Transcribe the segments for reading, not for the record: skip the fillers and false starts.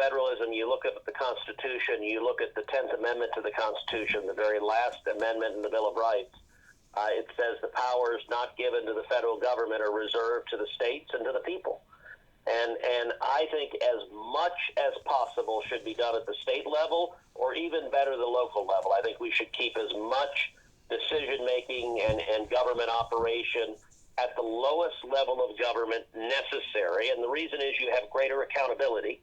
federalism, you look at the Constitution, you look at the 10th Amendment to the Constitution, the very last amendment in the Bill of Rights. It says the powers not given to the federal government are reserved to the states and to the people. And I think as much as possible should be done at the state level, or even better, the local level. I think we should keep as much decision-making and government operation at the lowest level of government necessary. And the reason is you have greater accountability.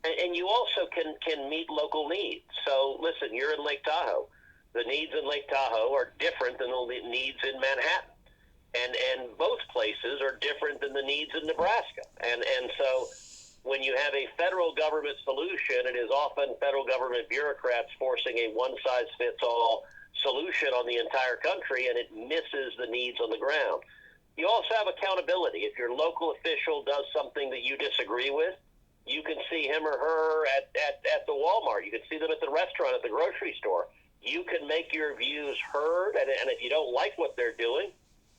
And you also can meet local needs. So, listen, you're in Lake Tahoe. The needs in Lake Tahoe are different than the needs in Manhattan. And both places are different than the needs in Nebraska. And so when you have a federal government solution, it is often federal government bureaucrats forcing a one-size-fits-all solution on the entire country, and it misses the needs on the ground. You also have accountability. If your local official does something that you disagree with, you can see him or her at the Walmart. You can see them at the restaurant, at the grocery store. You can make your views heard, and if you don't like what they're doing,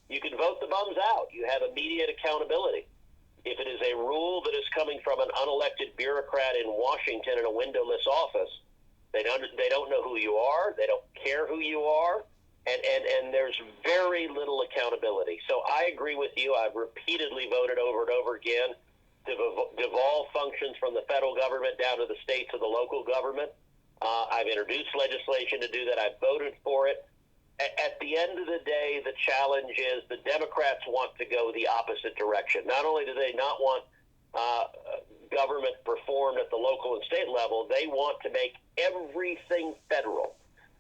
you can vote the bums out. You have immediate accountability. If it is a rule that is coming from an unelected bureaucrat in Washington in a windowless office, they don't know who you are. They don't care who you are. And there's very little accountability. So I agree with you. I've repeatedly voted over and over again to devolve functions from the federal government down to the states or the local government. I've introduced legislation to do that. I've voted for it. At the end of the day, the challenge is the Democrats want to go the opposite direction. Not only do they not want government performed at the local and state level, they want to make everything federal.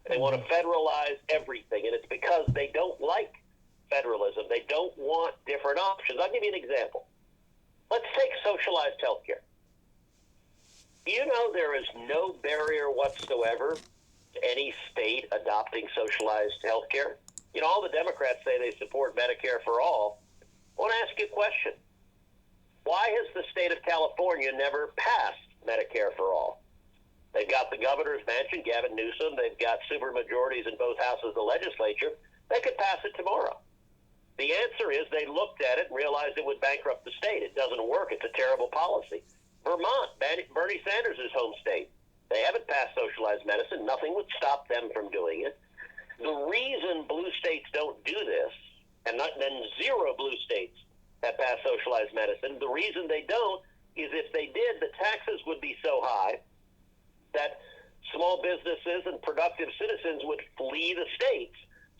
They want to federalize everything, and it's because they don't like federalism. They don't want different options. I'll give you an example. Let's take socialized health care. You know there is no barrier whatsoever to any state adopting socialized health care. You know, all the Democrats say they support Medicare for all. I want to ask you a question. Why has the state of California never passed Medicare for all? They've got the governor's mansion, Gavin Newsom. They've got supermajorities in both houses of the legislature. They could pass it tomorrow. The answer is they looked at it and realized it would bankrupt the state. It doesn't work. It's a terrible policy. Vermont, Bernie Sanders' home state, they haven't passed socialized medicine. Nothing would stop them from doing it. The reason blue states don't do this, and zero blue states have passed socialized medicine, the reason they don't is if they did, the taxes would be so high that small businesses and productive citizens would flee the states.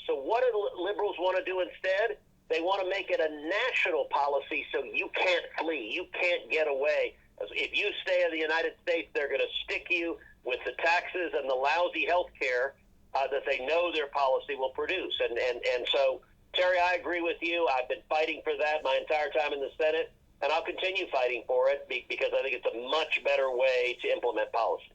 So what do liberals want to do instead? They want to make it a national policy so you can't flee, you can't get away. If you stay in the United States, they're going to stick you with the taxes and the lousy health care that they know their policy will produce. And so, Terry, I agree with you. I've been fighting for that my entire time in the Senate, and I'll continue fighting for it because I think it's a much better way to implement policy.